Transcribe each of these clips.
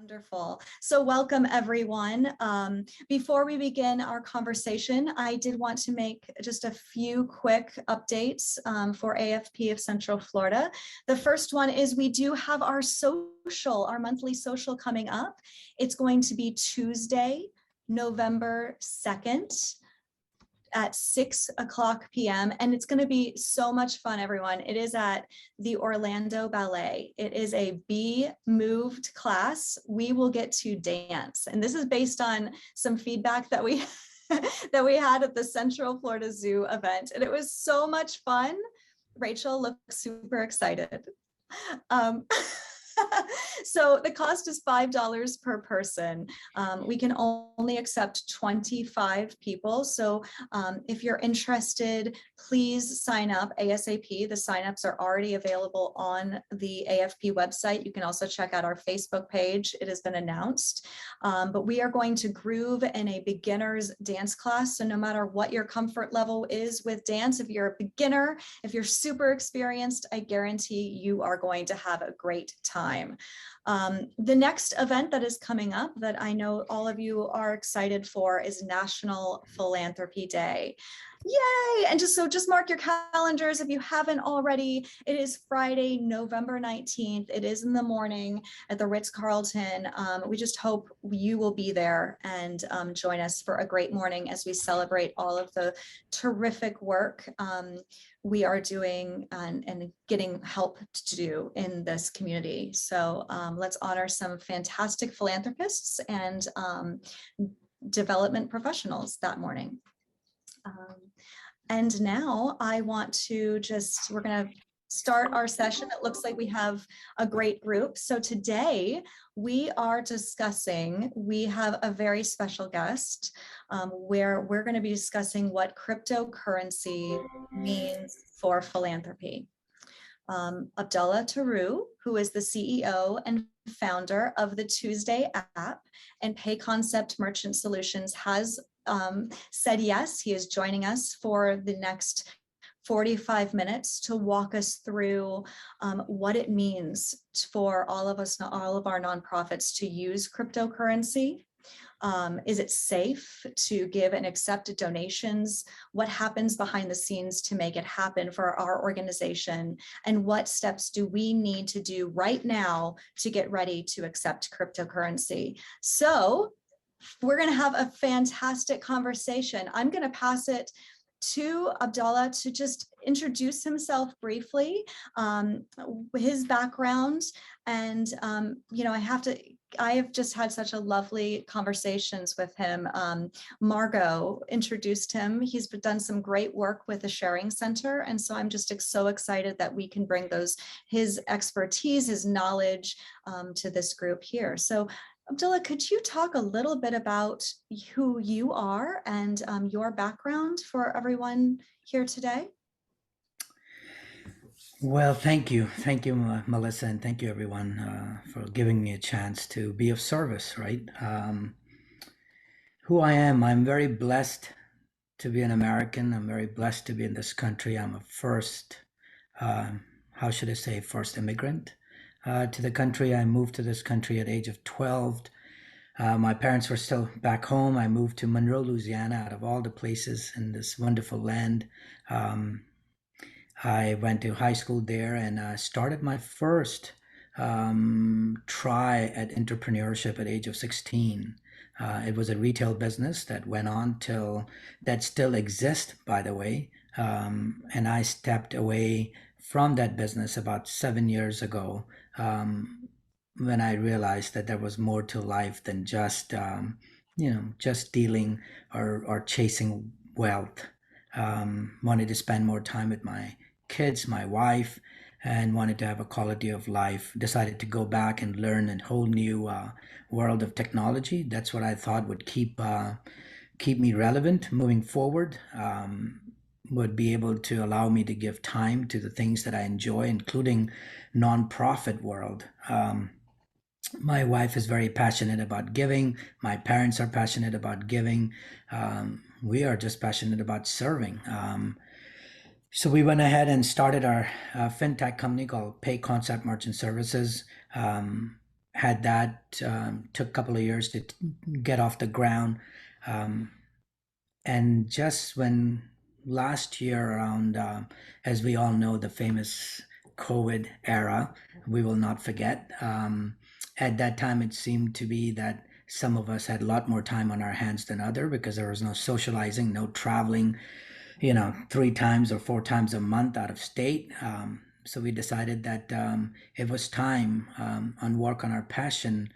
Wonderful. So welcome everyone. Before we begin our conversation, I did want to make just a few quick updates for AFP of Central Florida. The first one is we do have our monthly social coming up. It's going to be Tuesday, November 2nd. At 6:00 p.m. and it's going to be so much fun, everyone. It is at the Orlando Ballet. It is a Be Moved class. We will get to dance, and this is based on some feedback that we that we had at the Central Florida Zoo event, and it was so much fun. Rachel looks super excited. So the cost is $5 per person. We can only accept 25 people. So if you're interested, please sign up ASAP. The signups are already available on the AFP website. You can also check out our Facebook page. It has been announced. But we are going to groove in a beginner's dance class. So no matter what your comfort level is with dance, if you're a beginner, if you're super experienced, I guarantee you are going to have a great time. The next event that is coming up that I know all of you are excited for is National Philanthropy Day. Yay! And just mark your calendars if you haven't already. It is Friday, November 19th. It is in the morning at the Ritz-Carlton. We just hope you will be there and join us for a great morning as we celebrate all of the terrific work we are doing and getting help to do in this community. So let's honor some fantastic philanthropists and development professionals that morning. And now I want to we're going to start our session. It looks like we have a great group. So today we have a very special guest where we're going to be discussing what cryptocurrency means for philanthropy. Abdullah Tharoo, who is the CEO and founder of the Tuesday.App and Pay Concept Merchant Solutions, has said yes. He is joining us for the next 45 minutes to walk us through what it means for all of our nonprofits to use cryptocurrency. Is it safe to give and accept donations? What happens behind the scenes to make it happen for our organization? And what steps do we need to do right now to get ready to accept cryptocurrency? So we're going to have a fantastic conversation. I'm going to pass it to Abdullah to just introduce himself briefly, his background, and I have just had such a lovely conversations with him. Margot introduced him. He's done some great work with the Sharing Center, and so I'm just so excited that we can bring his expertise, his knowledge to this group here. So Abdullah, could you talk a little bit about who you are and your background for everyone here today? Well, thank you. Thank you, Melissa, and thank you, everyone, for giving me a chance to be of service, right? Who I am, I'm very blessed to be an American. I'm very blessed to be in this country. I'm a first immigrant to the country. I moved to this country at the age of 12. My parents were still back home. I moved to Monroe, Louisiana, out of all the places in this wonderful land. I went to high school there and started my first try at entrepreneurship at the age of 16. It was a retail business that went on that still exists, by the way. And I stepped away from that business about 7 years ago when I realized that there was more to life than just dealing or chasing wealth. Wanted to spend more time with my kids, my wife, and wanted to have a quality of life. Decided to go back and learn a whole new world of technology. That's what I thought would keep me relevant moving forward. Would be able to allow me to give time to the things that I enjoy, including nonprofit world. My wife is very passionate about giving. My parents are passionate about giving. We are just passionate about serving. So we went ahead and started our fintech company called Pay Concept Merchant Services. had that, took a couple of years to get off the ground. Um, and just when last year around, as we all know, the famous COVID era, we will not forget. At that time, it seemed to be that some of us had a lot more time on our hands than other because there was no socializing, no traveling, 3 times or 4 times a month out of state. So we decided that it was time on work on our passion,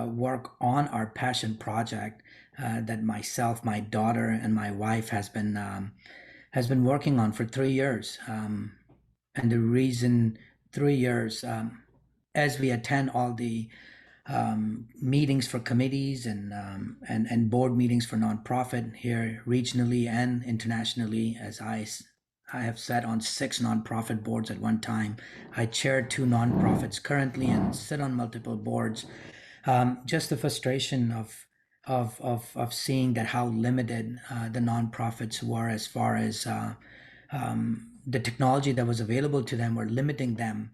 work on our passion project that myself, my daughter, and my wife has been working on for 3 years. And the reason 3 years, as we attend all the meetings for committees and board meetings for nonprofit here regionally and internationally. As I have sat on 6 nonprofit boards at one time. I chair 2 nonprofits currently and sit on multiple boards. Just the frustration of seeing that how limited the nonprofits were as far as the technology that was available to them were limiting them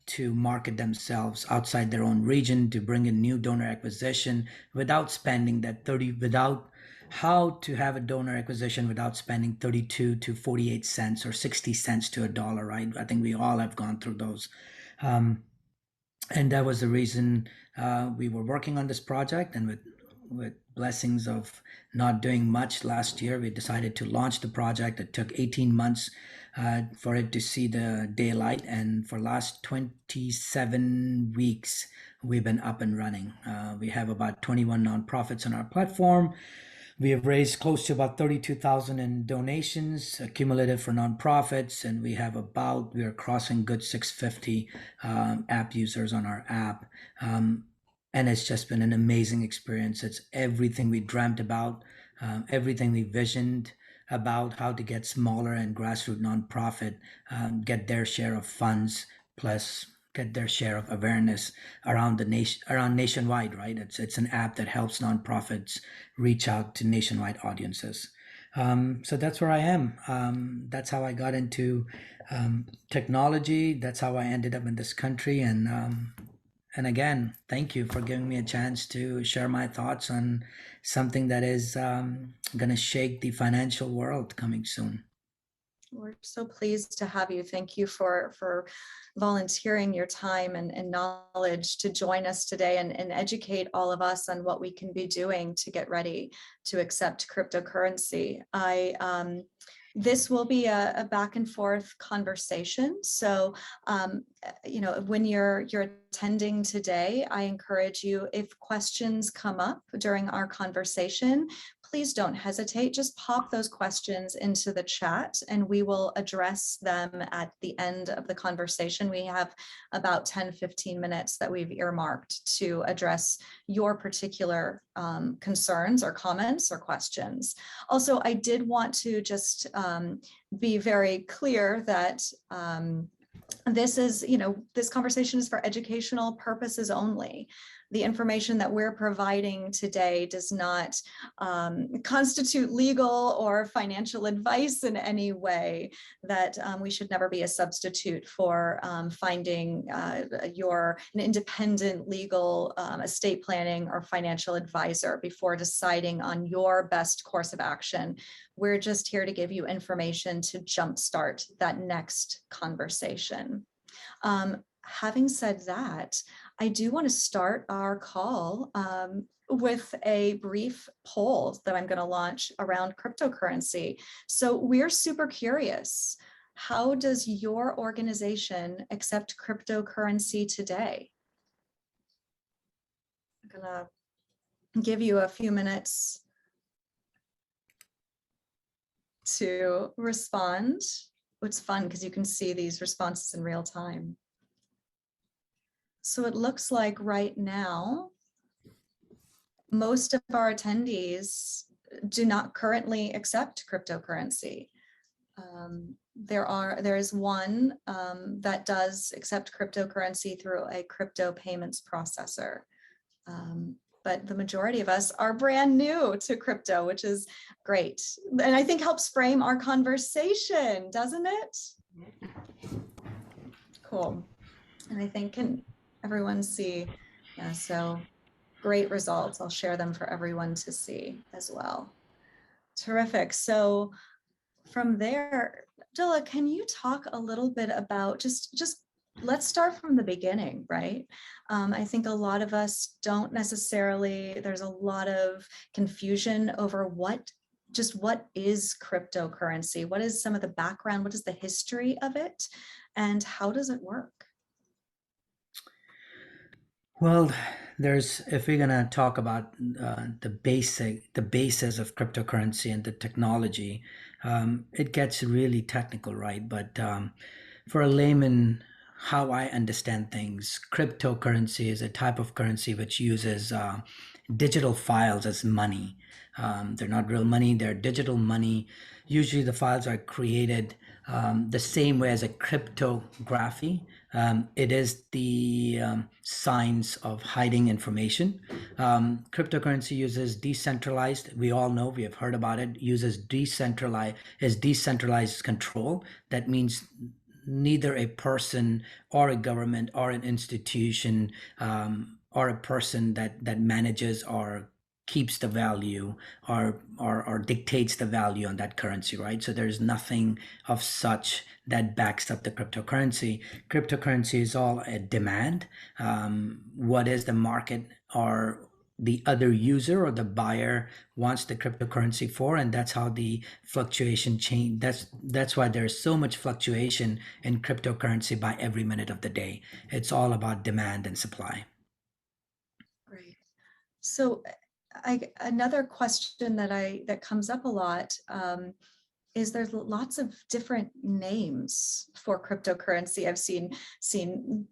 to market themselves outside their own region, to bring in new donor acquisition without spending that 30, without how to have a donor acquisition without spending 32 to 48 cents or 60 cents to a dollar, right? I think we all have gone through those. And that was the reason we were working on this project, and with blessings of not doing much last year, we decided to launch the project. It took 18 months for it to see the daylight, and for last 27 weeks we've been up and running. We have about 21 nonprofits on our platform. We have raised close to about 32,000 in donations cumulative for nonprofits, and we are crossing good 650 app users on our app. And it's just been an amazing experience. It's everything we dreamt about, everything we visioned about how to get smaller and grassroots nonprofit get their share of funds, plus get their share of awareness around the nation, around nationwide, right? It's an app that helps nonprofits reach out to nationwide audiences. So that's where I am. That's how I got into technology. That's how I ended up in this country. And again, thank you for giving me a chance to share my thoughts on something that is going to shake the financial world coming soon. We're so pleased to have you. Thank you for volunteering your time and knowledge to join us today and educate all of us on what we can be doing to get ready to accept cryptocurrency. This will be a back and forth conversation. So, when you're attending today, I encourage you, if questions come up during our conversation, please don't hesitate. Just pop those questions into the chat and we will address them at the end of the conversation. We have about 10-15 minutes that we've earmarked to address your particular concerns or comments or questions. Also, I did want to just be very clear that this conversation is for educational purposes only. The information that we're providing today does not constitute legal or financial advice in any way. That we should never be a substitute for finding an independent legal estate planning or financial advisor before deciding on your best course of action. We're just here to give you information to jumpstart that next conversation. Having said that, I do want to start our call with a brief poll that I'm going to launch around cryptocurrency. So we're super curious. How does your organization accept cryptocurrency today? I'm going to give you a few minutes to respond. It's fun because you can see these responses in real time. So it looks like right now, most of our attendees do not currently accept cryptocurrency. There is one that does accept cryptocurrency through a crypto payments processor. But the majority of us are brand new to crypto, which is great. And I think helps frame our conversation, doesn't it? Cool. And I think, can everyone see Yeah, so great results. I'll share them for everyone to see as well. Terrific. So from there, Abdullah, can you talk a little bit about just let's start from the beginning, right? I think a lot of us don't necessarily, there's a lot of confusion over what is cryptocurrency? What is some of the background? What is the history of it? And how does it work? Well, there's if we're gonna talk about the basis of cryptocurrency and the technology, it gets really technical, right? But for a layman, how I understand things, cryptocurrency is a type of currency which uses digital files as money. They're not real money; they're digital money. Usually, the files are created the same way as a cryptography. It is the science of hiding information. Cryptocurrency uses decentralized. We all know, we have heard about it. Uses decentralized control. That means neither a person or a government or an institution or a person that manages or keeps the value or dictates the value on that currency, right? So there's nothing of such that backs up the cryptocurrency. Cryptocurrency is all a demand. What is the market or the other user or the buyer wants the cryptocurrency for, and that's how the fluctuation change. That's why there's so much fluctuation in cryptocurrency by every minute of the day. It's all about demand and supply. Great. So another question that comes up a lot is there's lots of different names for cryptocurrency. I've seen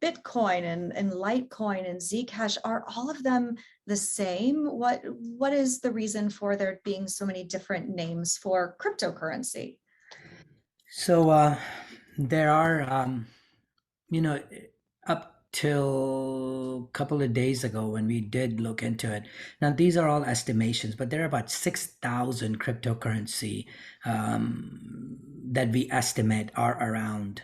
Bitcoin and Litecoin and Zcash. Are all of them the same? What is the reason for there being so many different names for cryptocurrency? So there are, you know, up till a couple of days ago when we did look into it. Now these are all estimations, but there are about 6,000 cryptocurrency that we estimate are around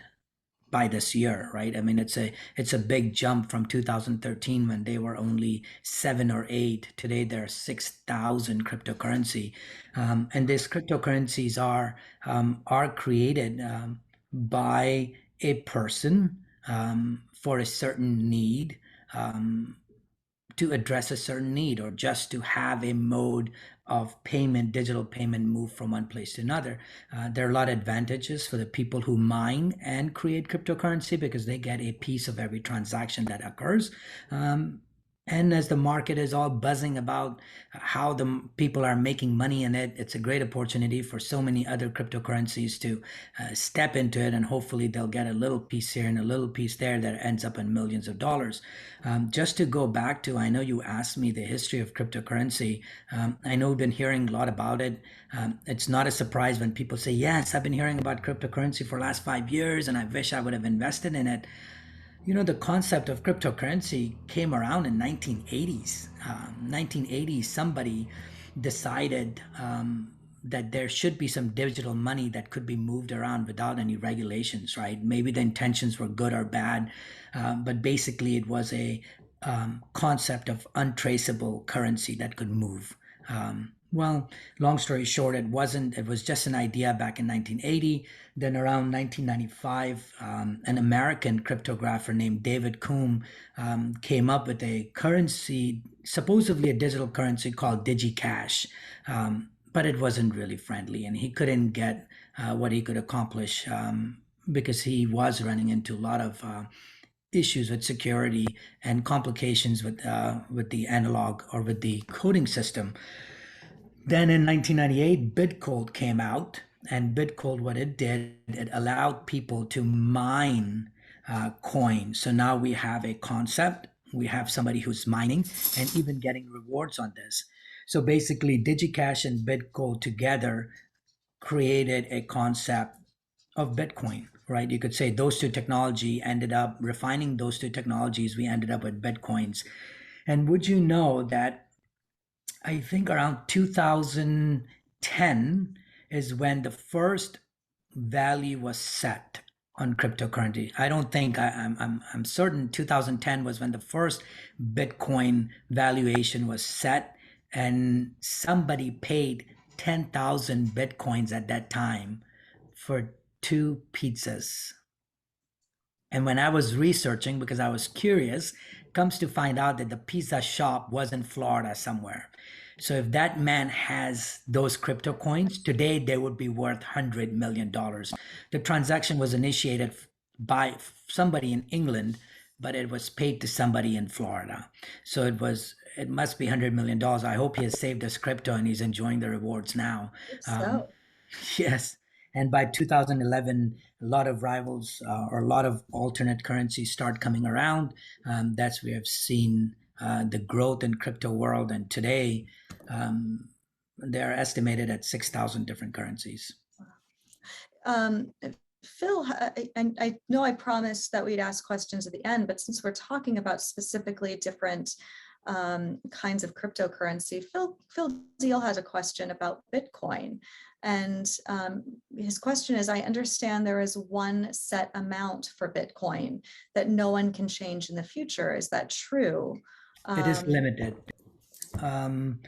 by this year, right? I mean, it's a big jump from 2013 when they were only 7 or 8. Today there are 6,000 cryptocurrency, and these cryptocurrencies are created by a person for a certain need. To address a certain need or just to have a mode of payment, digital payment, move from one place to another. There are a lot of advantages for the people who mine and create cryptocurrency because they get a piece of every transaction that occurs. And as the market is all buzzing about how the people are making money in it, it's a great opportunity for so many other cryptocurrencies to step into it, and hopefully they'll get a little piece here and a little piece there that ends up in millions of dollars. Just to go back to, I know you asked me the history of cryptocurrency. I know we've been hearing a lot about it. It's not a surprise when people say, yes, I've been hearing about cryptocurrency for the last 5 years and I wish I would have invested in it. The concept of cryptocurrency came around in 1980s. 1980s, somebody decided that there should be some digital money that could be moved around without any regulations, right? Maybe the intentions were good or bad, but basically it was a concept of untraceable currency that could move. Well, long story short, it wasn't. It was just an idea back in 1980. Then around 1995, an American cryptographer named David Coombe came up with a currency, supposedly a digital currency called DigiCash, but it wasn't really friendly, and he couldn't get what he could accomplish because he was running into a lot of issues with security and complications with the analog or with the coding system. Then in 1998, Bitcoin came out, and Bitcoin, what it did, it allowed people to mine coins. So now we have a concept, we have somebody who's mining and even getting rewards on this. So basically, DigiCash and Bitcoin together created a concept of Bitcoin, right? You could say those two technology ended up refining those two technologies. We ended up with Bitcoins. And would you know that I think around 2010 is when the first value was set on cryptocurrency. I don't think I'm certain 2010 was when the first Bitcoin valuation was set, and somebody paid 10,000 Bitcoins at that time for two pizzas. And when I was researching, because I was curious, comes to find out that the pizza shop was in Florida somewhere. So if that man has those crypto coins, today they would be worth $100 million. The transaction was initiated by somebody in England, but it was paid to somebody in Florida. So it must be $100 million. I hope he has saved his crypto and he's enjoying the rewards now. Hope Um, so. Yes. And by 2011, a lot of rivals or a lot of alternate currencies start coming around. That's where I've seen the growth in crypto world. And today, um, they're estimated at 6,000 different currencies. Um, Phil, I know I promised that we'd ask questions at the end, but since we're talking about specifically different kinds of cryptocurrency, Phil Deal has a question about Bitcoin. And his question is, I understand there is one set amount for Bitcoin that no one can change in the future. Is that true? It is limited. Um,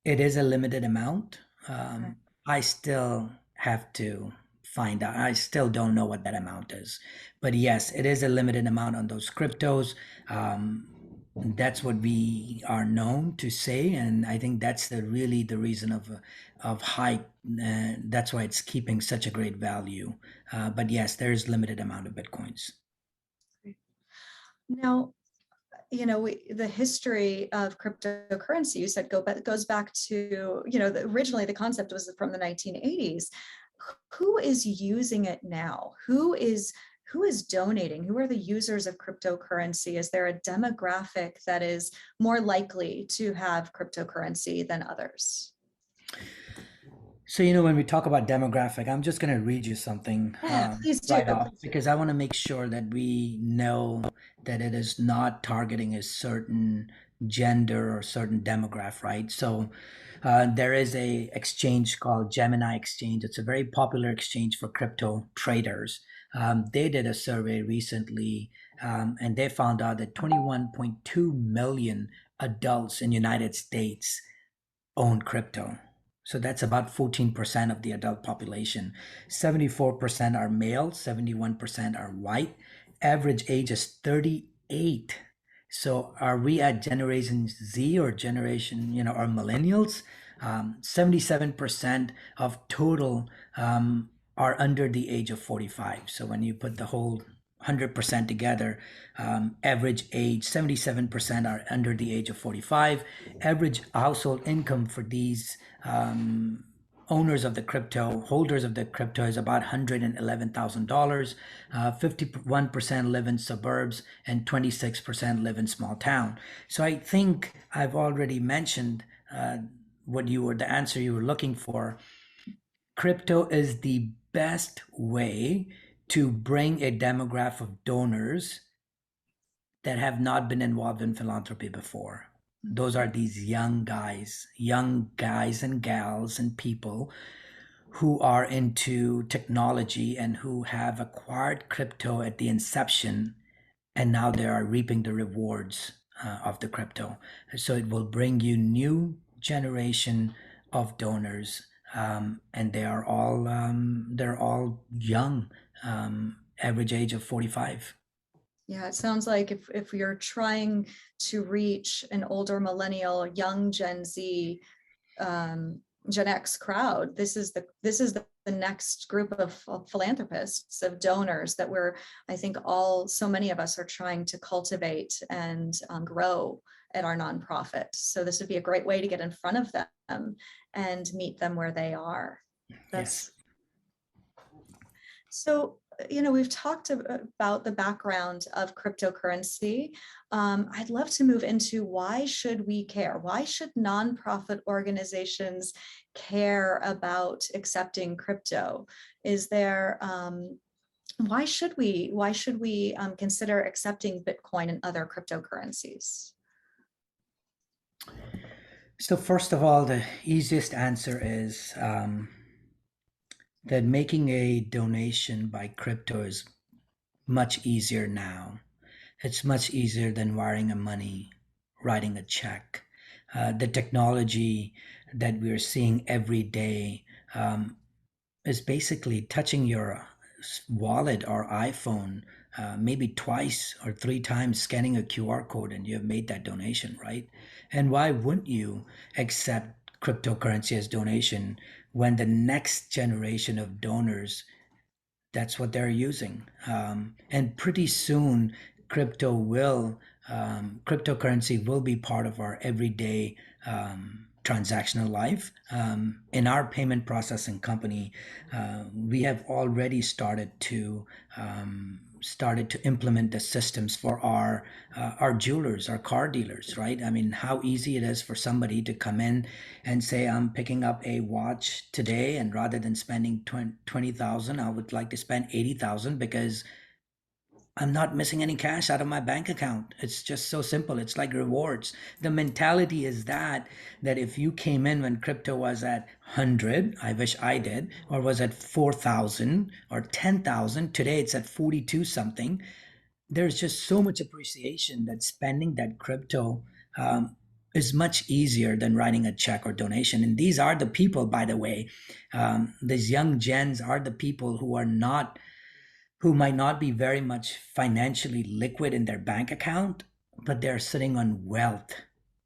it is a limited amount. Okay. I still have to find out. I still don't know what that amount is. But yes, it is a limited amount on those cryptos. Um, that's what we are known to say, and I think that's really the reason of hype. That's why it's keeping such a great value. But yes, there is limited amount of bitcoins. Now, the history of cryptocurrency, you said goes back to, originally the concept was from the 1980s. Who is using it now? Who is donating? Who are the users of cryptocurrency? Is there a demographic that is more likely to have cryptocurrency than others? So, when we talk about demographic, I'm just going to read you something Yeah, please do. right off because I want to make sure that we know that it is not targeting a certain gender or certain demographic, right? So, there is a exchange called Gemini Exchange. It's a very popular exchange for crypto traders. They did a survey recently, and they found out that 21.2 million adults in United States own crypto. So that's about 14% of the adult population. 74% are male, 71% are white. Average age is 38. So are we at Generation Z or or millennials? 77% of total are under the age of 45. So when you put the whole 100% together, average age 77% are under the age of 45. Average household income for these owners of the crypto, holders of the crypto, is about $111,000. 51% live in suburbs and 26% live in small town. So I think I've already mentioned the answer you were looking for. Crypto is the best way to bring a demographic of donors that have not been involved in philanthropy before. Those are these young guys and gals and people who are into technology and who have acquired crypto at the inception, and now they are reaping the rewards of the crypto. So it will bring you new generation of donors, and they're all young, average age of 45. Yeah, it sounds like if you're trying to reach an older millennial, young Gen Z, Gen X crowd, this is the next group of philanthropists, of donors that I think so many of us are trying to cultivate and grow at our nonprofit. So this would be a great way to get in front of them and meet them where they are. Yes. So, we've talked about the background of cryptocurrency. I'd love to move into, why should we care? Why should nonprofit organizations care about accepting crypto? Why should we consider accepting Bitcoin and other cryptocurrencies? So first of all, the easiest answer is that making a donation by crypto is much easier now. It's much easier than wiring a money, writing a check. The technology that we're seeing every day um, is basically touching your wallet or iPhone maybe twice or three times, scanning a QR code, and you have made that donation, right? And why wouldn't you accept cryptocurrency as donation when the next generation of donors, that's what they're using? And pretty soon, crypto will cryptocurrency will be part of our everyday transactional life. In our payment processing company, we have already started to implement the systems for our jewelers, our car dealers, right? I mean, how easy it is for somebody to come in and say, I'm picking up a watch today, and rather than spending 20,000, I would like to spend 80,000 because I'm not missing any cash out of my bank account. It's just so simple. It's like rewards. The mentality is that if you came in when crypto was at 100, I wish I did, or was at 4,000 or 10,000, today it's at 42 something. There's just so much appreciation that spending that crypto is much easier than writing a check or donation. And these are the people, by the way, these young gens are the people who might not be very much financially liquid in their bank account, but they're sitting on wealth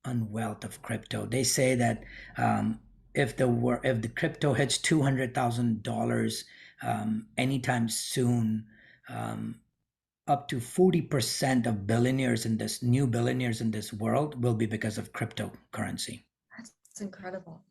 of crypto. They say that if the crypto hits $200,000 anytime soon, up to 40% of new billionaires in this world will be because of cryptocurrency. That's incredible.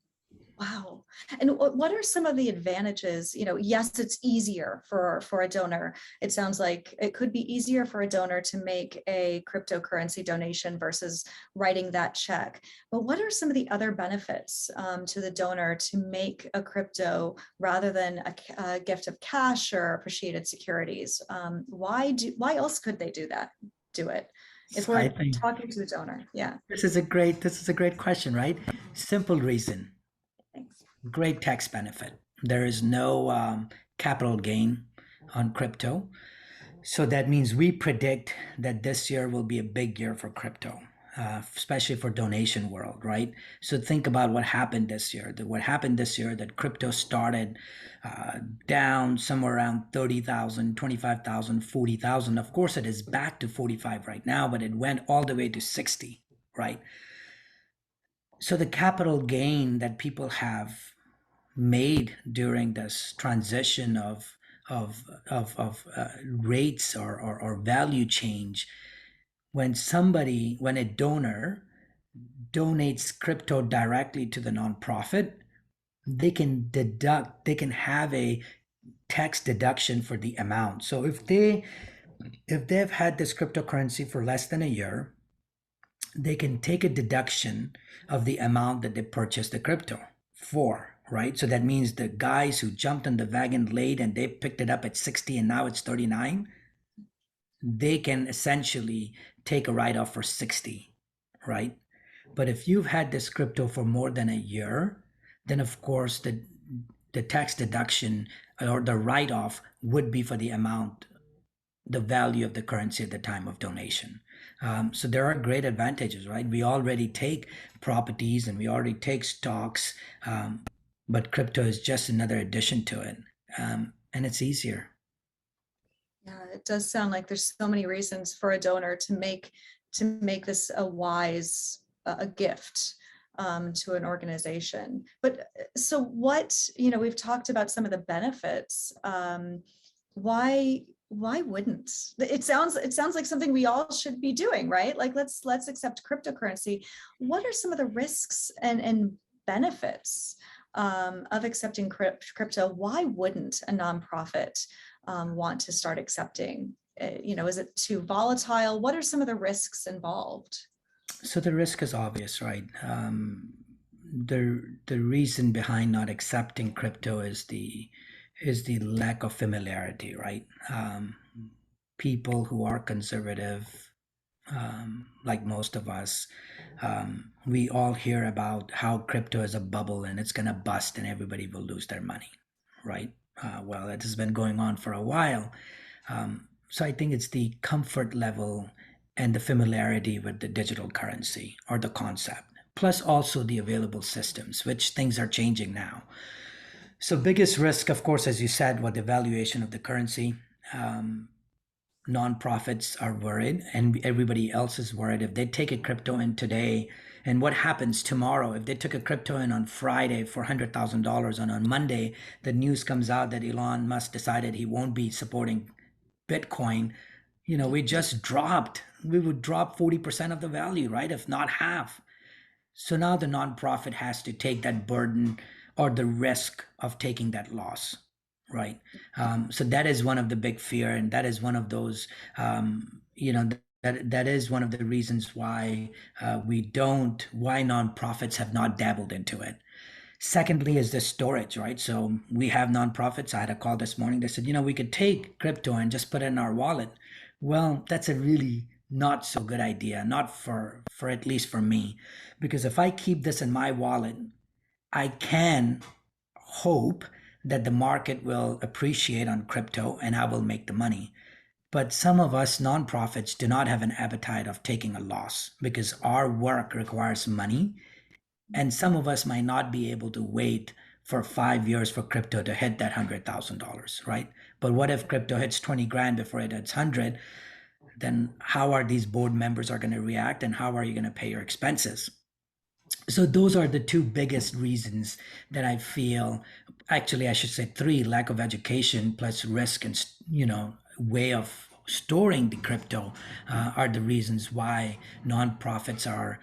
Wow. And what are some of the advantages? Yes, it's easier for a donor. It sounds like it could be easier for a donor to make a cryptocurrency donation versus writing that check. But what are some of the other benefits to the donor to make a crypto rather than a gift of cash or appreciated securities? Why else could they do it? If I we're think talking to the donor, yeah. this is a great question, right? Simple reason. Thanks. Great tax benefit. There is no capital gain on crypto. So that means we predict that this year will be a big year for crypto, especially for donation world, right? So think about what happened this year. What happened this year that crypto started down somewhere around 30,000, 25,000, 40,000. Of course, it is back to 45 right now, but it went all the way to 60, right? So the capital gain that people have made during this transition of rates or value change, when a donor donates crypto directly to the nonprofit, they can have a tax deduction for the amount. So if they've had this cryptocurrency for less than a year, they can take a deduction of the amount that they purchased the crypto for, right? So that means the guys who jumped on the wagon late and they picked it up at 60 and now it's 39, they can essentially take a write-off for 60, right? But if you've had this crypto for more than a year, then of course the tax deduction or the write-off would be for the amount, the value of the currency at the time of donation. So there are great advantages, right? We already take properties and we already take stocks, but crypto is just another addition to it, and it's easier. Yeah, it does sound like there's so many reasons for a donor to make this a wise a gift to an organization. But so what, we've talked about some of the benefits. Why wouldn't it? Sounds like something we all should be doing, right? Like let's accept cryptocurrency. What are some of the risks and benefits of accepting crypto? Why wouldn't a nonprofit want to start accepting? Is it too volatile? What are some of the risks involved? So the risk is obvious, right? The reason behind not accepting crypto is the lack of familiarity, right? People who are conservative, like most of us, we all hear about how crypto is a bubble and it's going to bust and everybody will lose their money, right? Well, it has been going on for a while. So I think it's the comfort level and the familiarity with the digital currency or the concept, plus also the available systems, which things are changing now. So biggest risk, of course, as you said, was the valuation of the currency. Um, Nonprofits are worried, and everybody else is worried. If they take a crypto in today, and what happens tomorrow? If they took a crypto in on Friday for $100,000, and on Monday the news comes out that Elon Musk decided he won't be supporting Bitcoin, we just dropped. We would drop 40% of the value, right? If not half. So now the nonprofit has to take that burden or the risk of taking that loss, right? So that is one of the big fear, and that is one of those, that is one of the reasons why why nonprofits have not dabbled into it. Secondly, is the storage, right? So we have nonprofits. I had a call this morning. They said, we could take crypto and just put it in our wallet. Well, that's a really not so good idea, not for at least for me, because if I keep this in my wallet, I can hope that the market will appreciate on crypto and I will make the money. But some of us nonprofits do not have an appetite of taking a loss because our work requires money, and some of us might not be able to wait for 5 years for crypto to hit that $100,000, right? But what if crypto hits 20 grand before it hits 100? Then how are these board members are going to react, and how are you going to pay your expenses? So those are the two biggest reasons that I feel, actually I should say three: lack of education plus risk and way of storing the crypto are the reasons why nonprofits are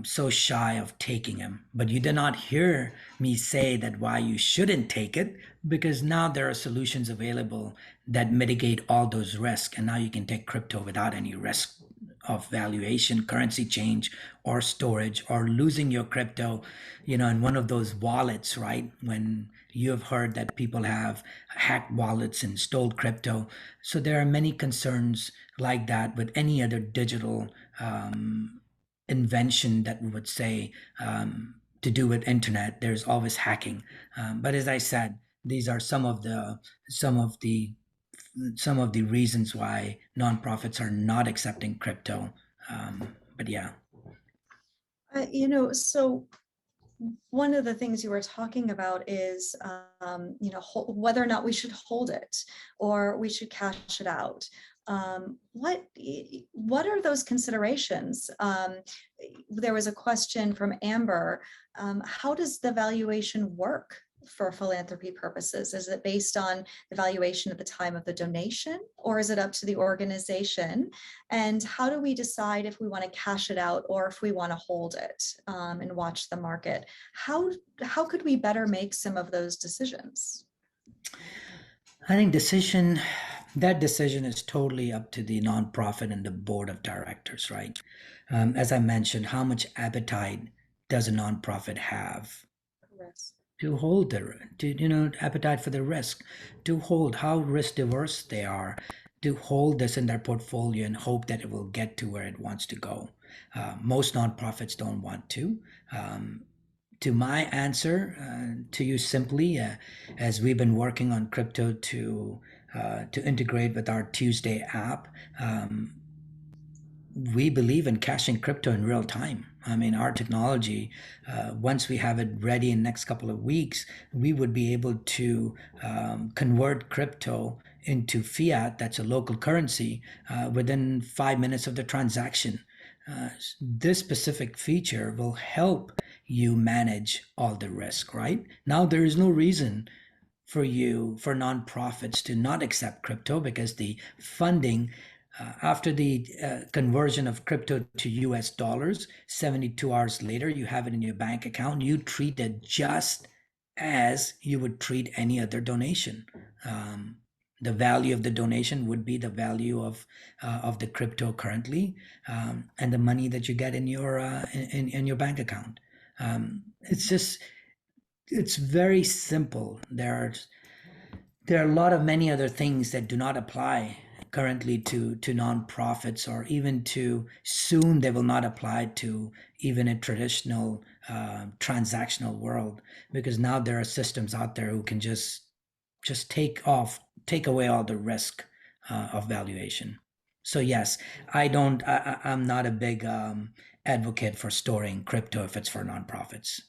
so shy of taking them. But you did not hear me say that why you shouldn't take it, because now there are solutions available that mitigate all those risks, and now you can take crypto without any risk of valuation, currency change, or storage, or losing your crypto, in one of those wallets, right? When you have heard that people have hacked wallets and stole crypto. So there are many concerns like that with any other digital invention that we would say to do with internet. There's always hacking. But as I said, these are some of the some of the reasons why nonprofits are not accepting crypto. But yeah. So one of the things you were talking about is, whether or not we should hold it or we should cash it out. What are those considerations? There was a question from Amber. How does the valuation work for philanthropy purposes? Is it based on the valuation at the time of the donation, or is it up to the organization? And how do we decide if we want to cash it out or if we want to hold it and watch the market? How could we better make some of those decisions? I think that decision is totally up to the nonprofit and the board of directors, right? As I mentioned, how much appetite does a nonprofit have Yes. to hold appetite for the risk, to hold how risk diverse they are, to hold this in their portfolio and hope that it will get to where it wants to go. Most nonprofits don't want to. To my answer to you simply, as we've been working on crypto to integrate with our Tuesday app, we believe in cashing crypto in real time. I mean, our technology, once we have it ready in the next couple of weeks, we would be able to convert crypto into fiat, that's a local currency, within 5 minutes of the transaction. This specific feature will help you manage all the risk, right? Now, there is no reason for nonprofits to not accept crypto, because the funding after the conversion of crypto to US dollars, 72 hours later, you have it in your bank account. You treat it just as you would treat any other donation. The value of the donation would be the value of the crypto currently, and the money that you get in your bank account. It's very simple. There are a lot of many other things that do not apply currently to nonprofits, or even to soon they will not apply to even a traditional transactional world, because now there are systems out there who can just take away all the risk of valuation. So yes, I'm not a big advocate for storing crypto if it's for nonprofits.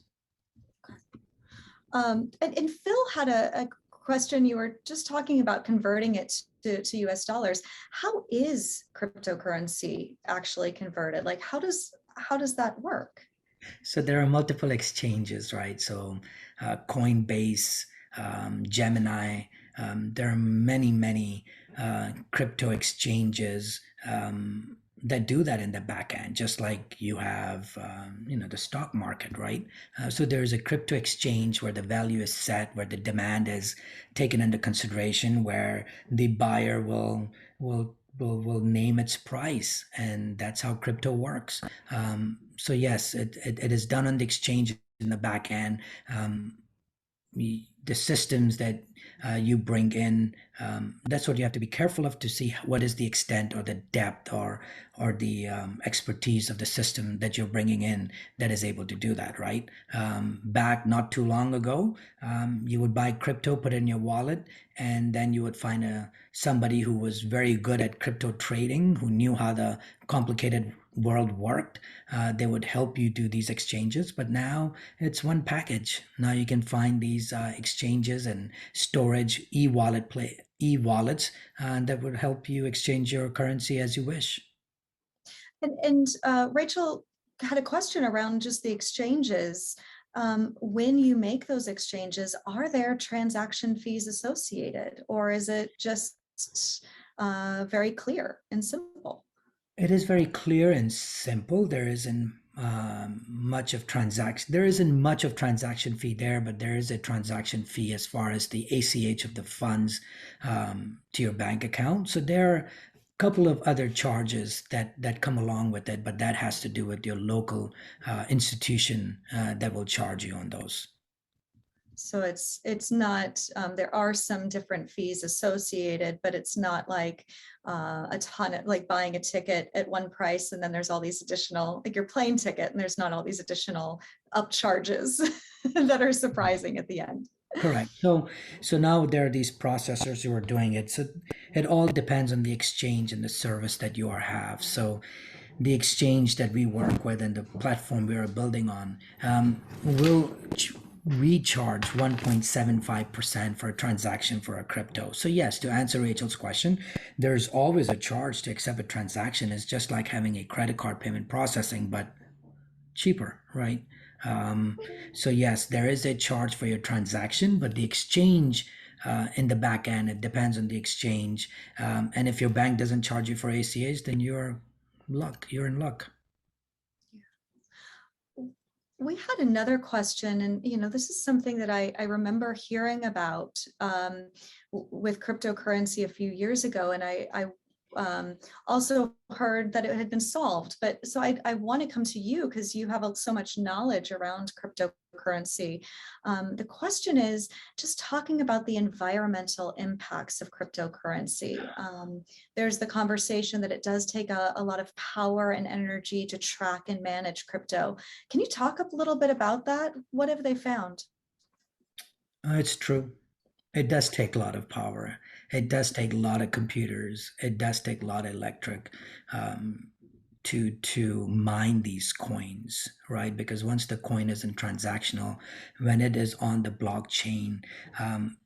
And Phil had a question. You were just talking about converting it to US dollars. How is cryptocurrency actually converted? Like how does that work? So there are multiple exchanges, right? So Coinbase, Gemini, there are many crypto exchanges that do that in the back end, just like you have, the stock market, right? So there's a crypto exchange where the value is set, where the demand is taken into consideration, where the buyer will name its price, and that's how crypto works. So yes, it is done on the exchange in the back end. The systems that you bring in, that's what you have to be careful of, to see what is the extent or the depth or the expertise of the system that you're bringing in that is able to do that, right? Back not too long ago, you would buy crypto, put it in your wallet, and then you would find somebody who was very good at crypto trading, who knew how the complicated world worked. They would help you do these exchanges, but now it's one package. Now you can find these exchanges and storage e-wallets that would help you exchange your currency as you wish. And Rachel had a question around just the exchanges. When you make those exchanges, are there transaction fees associated, or is it just very clear and simple? It is very clear and simple. There isn't much of transaction fee there, but there is a transaction fee as far as the ACH of the funds to your bank account. So there are a couple of other charges that come along with it, but that has to do with your local institution that will charge you on those. So it's not, there are some different fees associated, but it's not like a ton of, like buying a ticket at one price and then there's all these additional, like your plane ticket, and there's not all these additional upcharges that are surprising at the end. Correct. So now there are these processors who are doing it. So it all depends on the exchange and the service that you have. So the exchange that we work with and the platform we are building on will recharge 1.75% for a transaction for a crypto. So yes, to answer Rachel's question, there's always a charge to accept a transaction. It's just like having a credit card payment processing, but cheaper, right? So yes, there is a charge for your transaction, but the exchange in the back end, it depends on the exchange. And if your bank doesn't charge you for ACH, then you're in luck. We had another question, and this is something that I remember hearing about with cryptocurrency a few years ago, and I also heard that it had been solved. But so I want to come to you because you have so much knowledge around cryptocurrency. The question is just talking about the environmental impacts of cryptocurrency. There's the conversation that it does take a lot of power and energy to track and manage crypto. Can you talk a little bit about that? What have they found? It's true. It does take a lot of power. It does take a lot of computers. It does take a lot of electric um, to mine these coins, right? Because once the coin isn't transactional, when it is on the blockchain, um,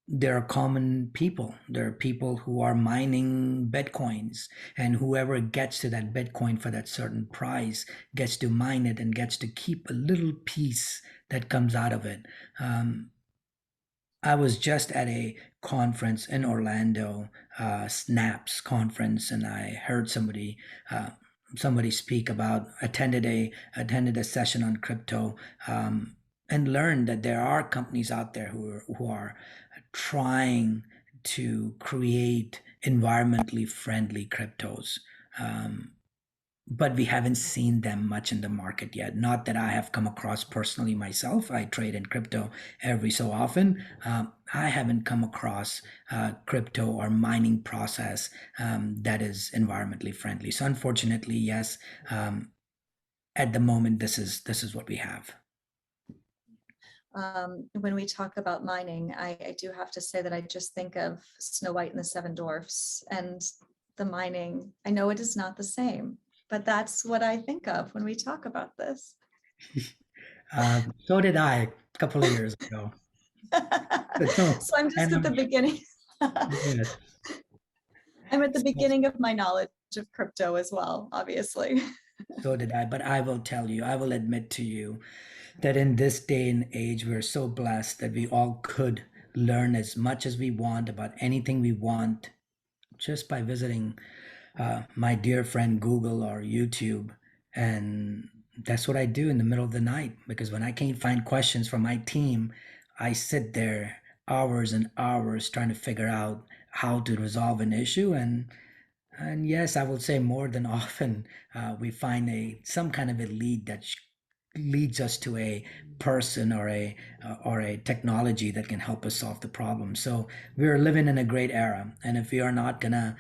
there are common people. There are people who are mining Bitcoins, and whoever gets to that Bitcoin for that certain price gets to mine it and gets to keep a little piece that comes out of it. I was just at a conference in Orlando, Snaps conference, and I heard uh, somebody speak about attended a session on crypto, and learned that there are companies out there who are trying to create environmentally friendly cryptos. Um, but we haven't seen them much in the market yet. Not that I have come across personally myself. I trade in crypto every so often. I haven't come across crypto or mining process that is environmentally friendly. So unfortunately, yes, at the moment, this is what we have. When we talk about mining, I do have to say that I just think of Snow White and the Seven Dwarfs and the mining. I know it is not the same, but that's what I think of when we talk about this. So did I a couple of years ago. But no, So I'm just and at the beginning. yes, I'm at the so, beginning of my knowledge of crypto as well, obviously. so did I. But I will tell you, I will admit to you that in this day and age, we're so blessed that we all could learn as much as we want about anything we want just by visiting my dear friend Google or YouTube. And that's what I do in the middle of the night because when I can't find questions from my team, I sit there hours and hours trying to figure out how to resolve an issue. And yes, I will say more than often, we find some kind of a lead that leads us to a person or a technology that can help us solve the problem. So we are living in a great era, and if we are not gonna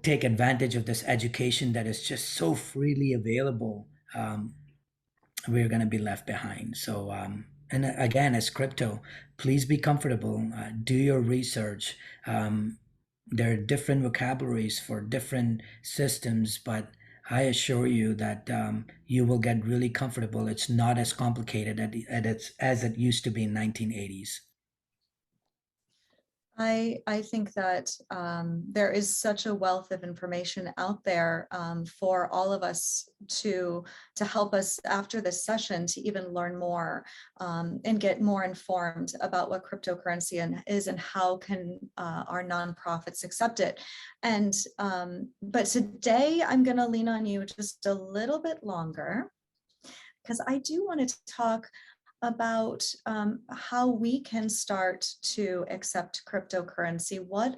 take advantage of this education that is just so freely available, we're going to be left behind. So, and again, as crypto, please be comfortable. Do your research. There are different vocabularies for different systems, but I assure you that you will get really comfortable. It's not as complicated as it used to be in 1980s. I think that there is such a wealth of information out there for all of us to help us after this session to even learn more and get more informed about what cryptocurrency is and how can our nonprofits accept it. And but today I'm going to lean on you just a little bit longer because I do want to talk about how we can start to accept cryptocurrency. What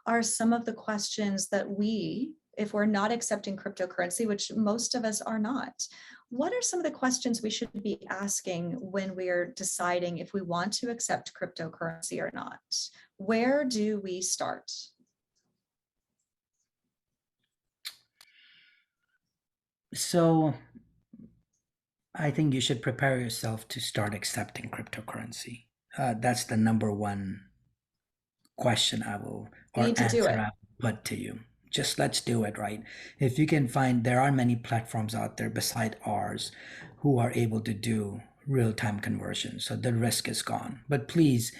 are some of the questions that we, if we're not accepting cryptocurrency, which most of us are not, what are some of the questions we should be asking when we're deciding if we want to accept cryptocurrency or not? Where do we start? So I think you should prepare yourself to start accepting cryptocurrency. That's the number one question I will, We or need to do answer it. I will put to you. Just let's do it, right? If you can find, there are many platforms out there beside ours who are able to do real-time conversion, so the risk is gone. But please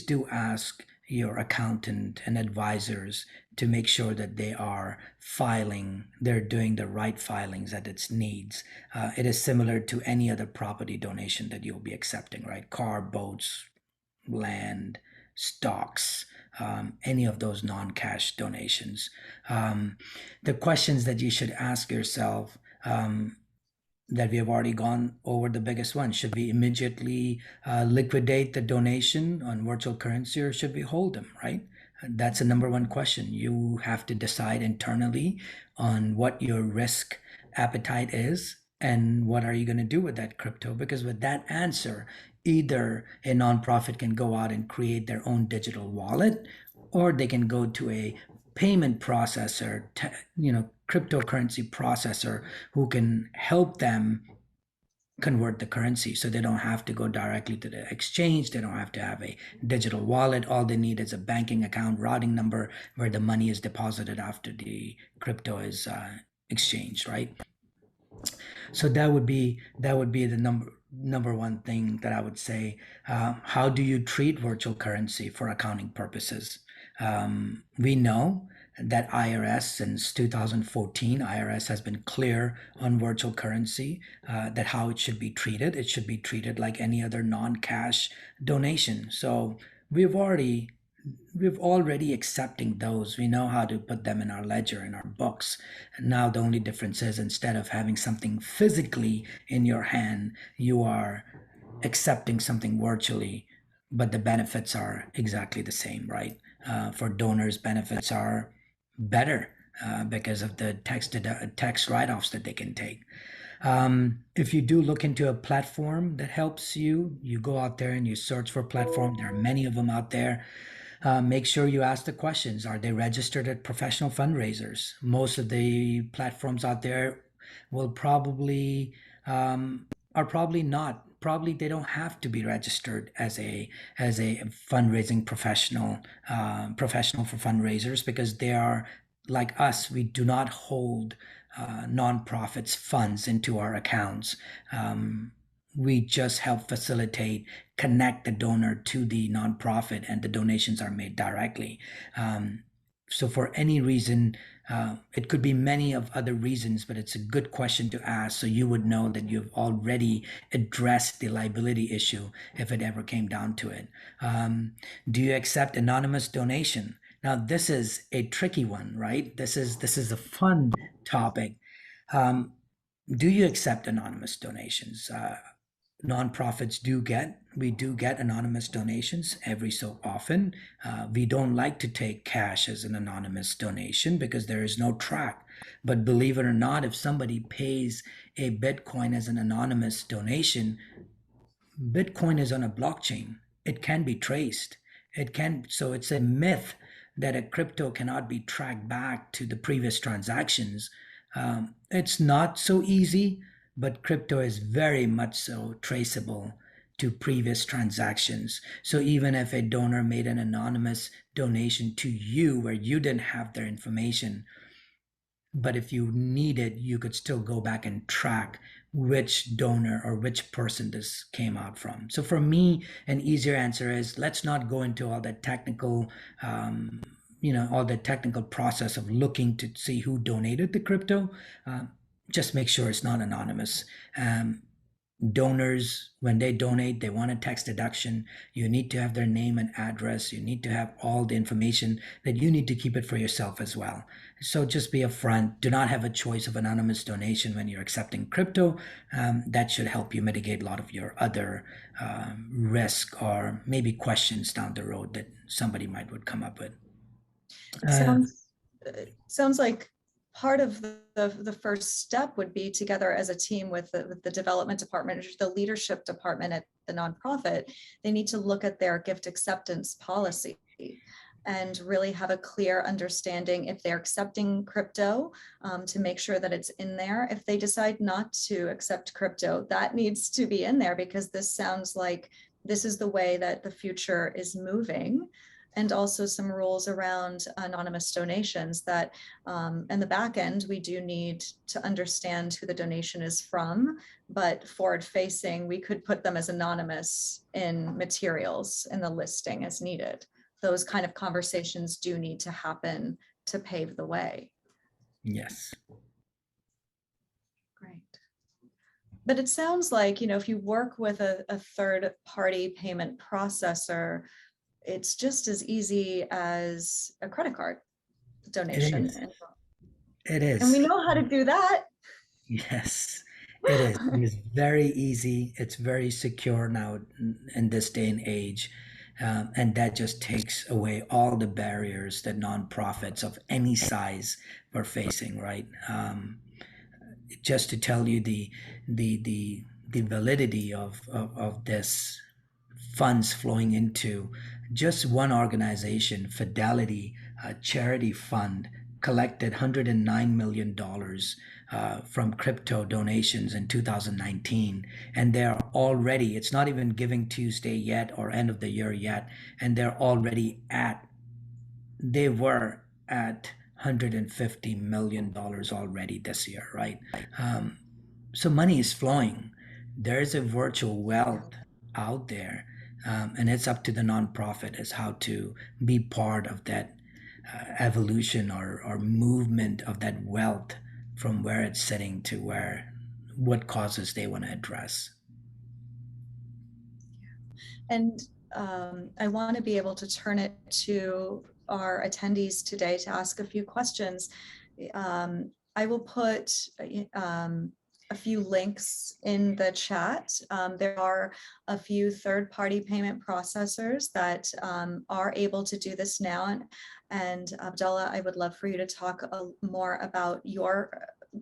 do ask your accountant and advisors to make sure that they are filing, they're doing the right filings that it needs. It is similar to any other property donation that you'll be accepting, right? Car, boats, land, stocks, any of those non-cash donations. The questions that you should ask yourself, that we have already gone over the biggest one. Should we immediately liquidate the donation on virtual currency or should we hold them, right? That's the number one question. You have to decide internally on what your risk appetite is and what are you going to do with that crypto, because with that answer, either a nonprofit can go out and create their own digital wallet, or they can go to a payment processor, cryptocurrency processor who can help them convert the currency, so they don't have to go directly to the exchange. They don't have to have a digital wallet. All they need is a banking account routing number where the money is deposited after the crypto is exchanged, right? So that would be the number one thing that I would say. How do you treat virtual currency for accounting purposes? We know that IRS, since 2014, IRS has been clear on virtual currency, that how it should be treated. It should be treated like any other non-cash donation. So we've already we've already accepting those. We know how to put them in our ledger, in our books. And now the only difference is, instead of having something physically in your hand, you are accepting something virtually, but the benefits are exactly the same, right? For donors, benefits are better because of the tax write-offs that they can take. If you do look into a platform that helps you, you go out there and you search for platform. There are many of them out there. Make sure you ask the questions. Are they registered at professional fundraisers? Most of the platforms out there will probably are probably not probably they don't have to be registered as a fundraising professional for fundraisers, because they are like us. We do not hold nonprofits funds into our accounts. We just help facilitate, connect the donor to the nonprofit, and the donations are made directly. So for any reason, it could be many of other reasons, but it's a good question to ask, so you would know that you've already addressed the liability issue if it ever came down to it. Do you accept anonymous donation? Now, this is a tricky one, right? This is a fun topic. Um, do you accept anonymous donations? Nonprofits we do get anonymous donations every so often. We don't like to take cash as an anonymous donation because there is no track. But believe it or not, if somebody pays a Bitcoin as an anonymous donation, Bitcoin is on a blockchain. It can be traced. So it's a myth that a crypto cannot be tracked back to the previous transactions. It's not so easy, but crypto is very much so traceable to previous transactions. So even if a donor made an anonymous donation to you where you didn't have their information, but if you needed, you could still go back and track which donor or which person this came out from. So for me, an easier answer is, let's not go into all that technical, all the technical process of looking to see who donated the crypto. Just make sure it's not anonymous. Donors, when they donate, they want a tax deduction. You need to have their name and address. You need to have all the information that you need to keep it for yourself as well. So just be upfront. Do not have a choice of anonymous donation when you're accepting crypto. That should help you mitigate a lot of your other risk or maybe questions down the road that somebody would come up with. It sounds like part of the first step would be together as a team with the development department, or the leadership department at the nonprofit. They need to look at their gift acceptance policy and really have a clear understanding if they're accepting crypto, to make sure that it's in there. If they decide not to accept crypto, that needs to be in there, because this sounds like this is the way that the future is moving. And also some rules around anonymous donations that in the back end, we do need to understand who the donation is from, but forward facing, we could put them as anonymous in materials in the listing as needed. Those kind of conversations do need to happen to pave the way. Yes. Great. But it sounds like, if you work with a third party payment processor, it's just as easy as a credit card donation. It is. And we know how to do that. Yes, it is. It is very easy. It's very secure now in this day and age. And that just takes away all the barriers that nonprofits of any size were facing, right? Just to tell you the validity of this funds flowing into just one organization, Fidelity, a charity fund, collected $109 million from crypto donations in 2019. And they're already, it's not even Giving Tuesday yet or end of the year yet, and they were at $150 million already this year, right? So money is flowing. There's a virtual wealth out there, and it's up to the nonprofit as how to be part of that evolution or movement of that wealth from where it's sitting to what causes they want to address. And I want to be able to turn it to our attendees today to ask a few questions. I will put a few links in the chat. There are a few third-party payment processors that are able to do this now. And Abdullah, I would love for you to talk more about your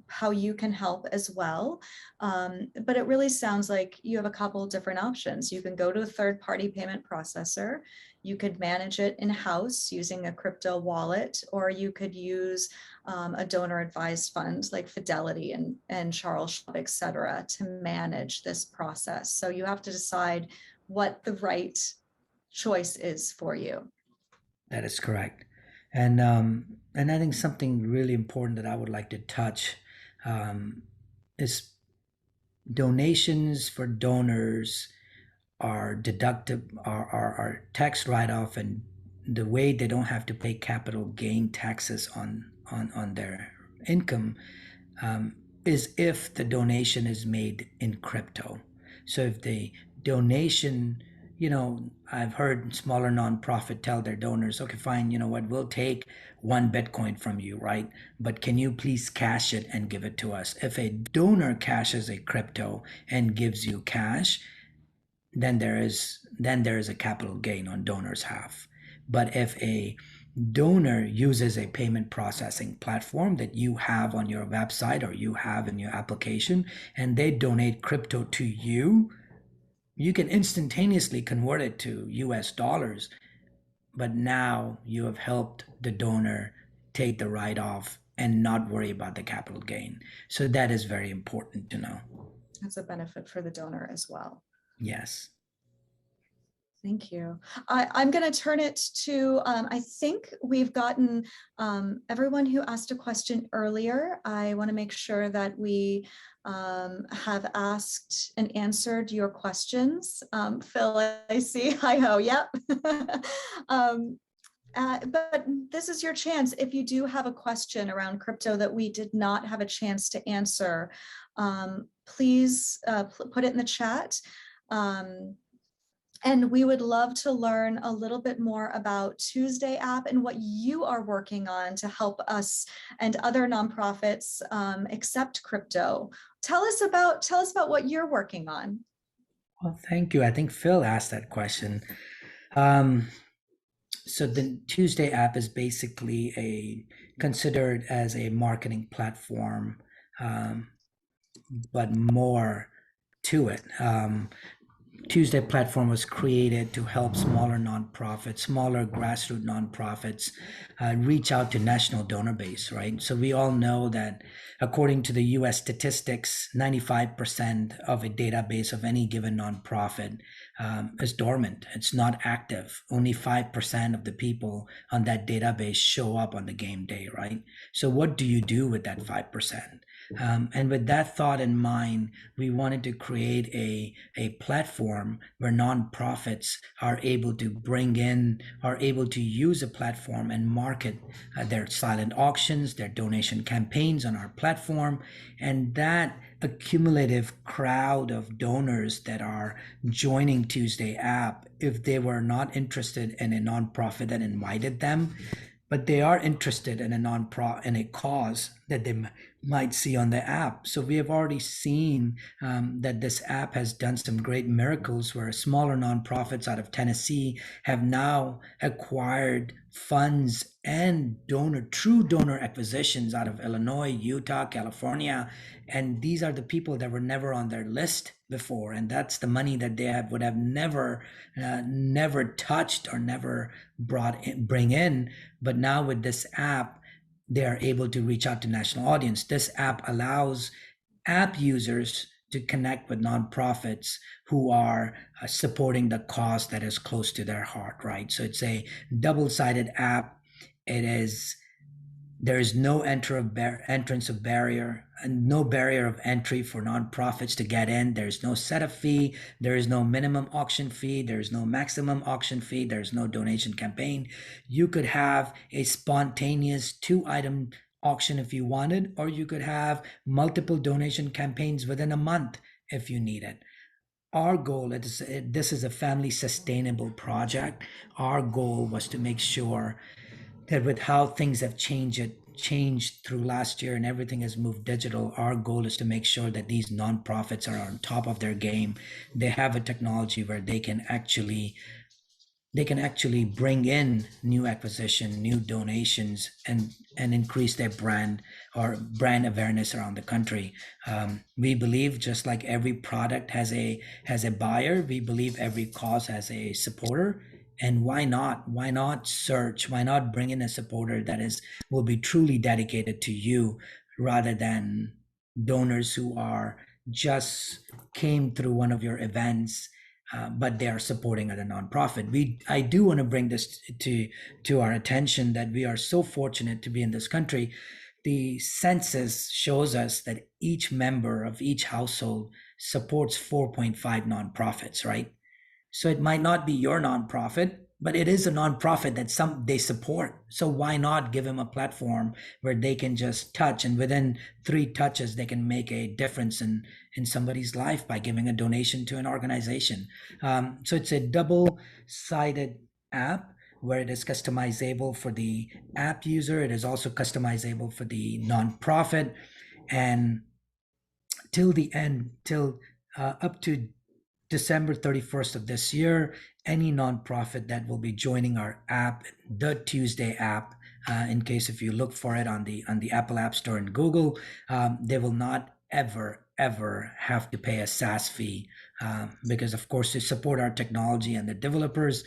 how you can help as well. But it really sounds like you have a couple of different options. You can go to a third-party payment processor. You could manage it in-house using a crypto wallet, or you could use a donor advised fund like Fidelity and Charles Schwab, et cetera, to manage this process. So you have to decide what the right choice is for you. That is correct. And I think something really important that I would like to touch is donations for donors are deductible, are tax write-off, and the way they don't have to pay capital gain taxes on their income um, is if the donation is made in crypto. So if the donation, I've heard smaller nonprofit tell their donors, okay, fine, you know what, we'll take 1 Bitcoin from you, right? But can you please cash it and give it to us? If a donor cashes a crypto and gives you cash, then there is a capital gain on donor's half. But if a donor uses a payment processing platform that you have on your website or you have in your application, and they donate crypto to you, you can instantaneously convert it to US dollars. But now you have helped the donor take the write off and not worry about the capital gain. So that is very important to know. That's a benefit for the donor as well. Yes. Thank you. I'm going to turn it to, I think we've gotten everyone who asked a question earlier. I want to make sure that we have asked and answered your questions. Phil, I see. Hi-ho, yep. But this is your chance. If you do have a question around crypto that we did not have a chance to answer, please put it in the chat. And we would love to learn a little bit more about Tuesday.App and what you are working on to help us and other nonprofits accept crypto. Tell us about what you're working on. Well, thank you. I think Phil asked that question. So the Tuesday.App is basically considered as a marketing platform, but more to it. Tuesday platform was created to help smaller nonprofits, smaller grassroots nonprofits reach out to national donor base, right? So we all know that according to the US statistics, 95% of a database of any given nonprofit is dormant. It's not active. Only 5% of the people on that database show up on the game day, right? So what do you do with that 5%? And with that thought in mind, we wanted to create a platform where nonprofits are able to use a platform and market their silent auctions, their donation campaigns on our platform. And that accumulative crowd of donors that are joining Tuesday.App, if they were not interested in a nonprofit that invited them, but they are interested in a cause that they might see on the app. So we have already seen that this app has done some great miracles where smaller nonprofits out of Tennessee have now acquired funds and true donor acquisitions out of Illinois, Utah, California. And these are the people that were never on their list before. And that's the money that they would have never touched or never bring in. But now with this app, they are able to reach out to national audience. This app allows app users to connect with nonprofits who are supporting the cause that is close to their heart, right? So it's a double-sided app. There is no entrance of barrier and no barrier of entry for nonprofits to get in. There's no setup fee. There is no minimum auction fee. There's no maximum auction fee. There's no donation campaign. You could have a spontaneous 2-item auction if you wanted, or you could have multiple donation campaigns within a month if you need it. Our goal is this is a family sustainable project. Our goal was to make sure that with how things have changed through last year and everything has moved digital, our goal is to make sure that these nonprofits are on top of their game. They have a technology where they can actually bring in new acquisition, new donations, and increase their brand or brand awareness around the country. We believe just like every product has a buyer, we believe every cause has a supporter. And why not? Why not search? Why not bring in a supporter that will be truly dedicated to you rather than donors who are just came through one of your events, but they are supporting at a nonprofit. I do want to bring this to our attention that we are so fortunate to be in this country. The census shows us that each member of each household supports 4.5 nonprofits, right? So it might not be your nonprofit, but it is a nonprofit that they support. So why not give them a platform where they can just touch, and within 3 touches they can make a difference in somebody's life by giving a donation to an organization. So it's a double-sided app where it is customizable for the app user. It is also customizable for the nonprofit, and till up to December 31st of this year, any nonprofit that will be joining our app, the Tuesday app, in case if you look for it on the Apple App Store and Google, they will not ever have to pay a SaaS fee, because of course to support our technology and the developers,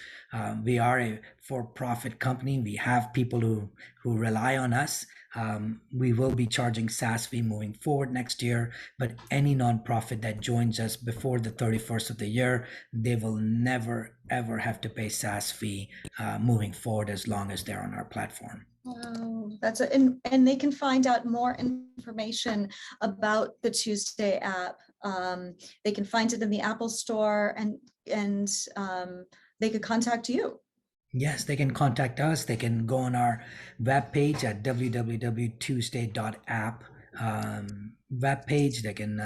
we are a for-profit company. We have people who rely on us. We will be charging SaaS fee moving forward next year, but any nonprofit that joins us before the 31st of the year, they will never ever have to pay SaaS fee moving forward as long as they're on our platform. Wow, and they can find out more information about the Tuesday app. They can find it in the Apple Store, and they could contact you. Yes, they can contact us. They can go on our webpage at www.Tuesday.App webpage. They can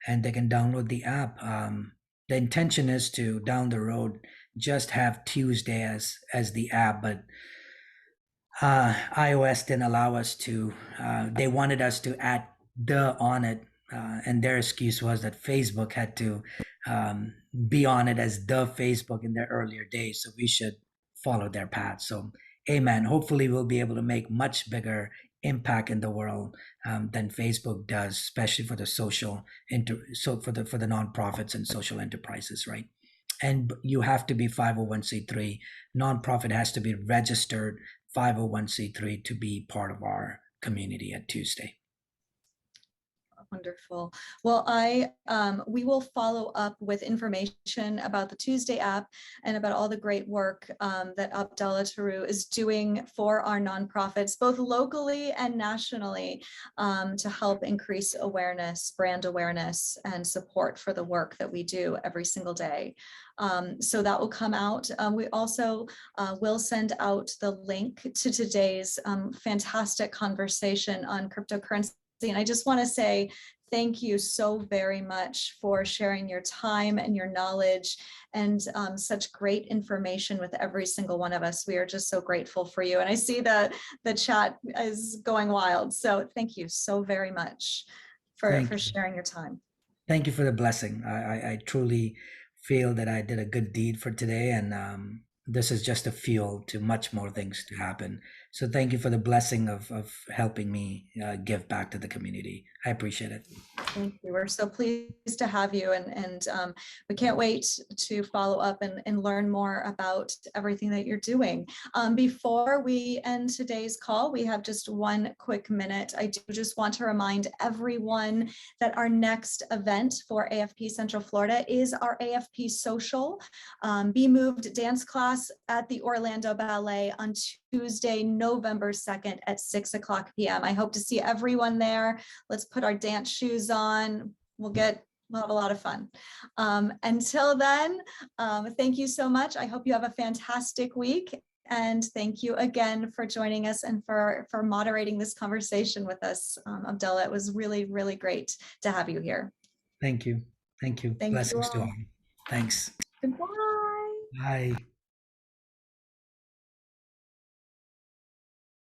download the app. The intention is to down the road just have Tuesday as the app, but iOS didn't allow us to. They wanted us to add the on it, and their excuse was that Facebook had to be on it as the Facebook in their earlier days, so we should follow their path. So, amen. Hopefully, we'll be able to make much bigger impact in the world than Facebook does, especially for the for the nonprofits and social enterprises, right? And you have to be 501c3. Nonprofit has to be registered 501c3 to be part of our community at Tuesday. Wonderful. Well, we will follow up with information about the Tuesday app and about all the great work that Abdullah Tharoo is doing for our nonprofits, both locally and nationally, to help increase awareness, brand awareness, and support for the work that we do every single day. So that will come out. We also will send out the link to today's fantastic conversation on cryptocurrency. And I just want to say thank you so very much for sharing your time and your knowledge and such great information with every single one of us. We are just so grateful for you. And I see that the chat is going wild. So thank you so very much for sharing your time. Thank you for the blessing. I truly feel that I did a good deed for today, and this is just a fuel to much more things to happen. So thank you for the blessing of helping me give back to the community. I appreciate it. Thank you. We're so pleased to have you, and we can't wait to follow up and learn more about everything that you're doing. Before we end today's call, we have just one quick minute. I do just want to remind everyone that our next event for AFP Central Florida is our AFP Social Be Moved dance class at the Orlando Ballet on Tuesday, November 2nd at 6:00 p.m. I hope to see everyone there. Let's put our dance shoes on. We'll have a lot of fun. Until then, thank you so much. I hope you have a fantastic week. And thank you again for joining us and for moderating this conversation with us, Abdullah. It was really, really great to have you here. Thank you. Thank you. Thank Blessings you to all. Thanks. Goodbye. Bye.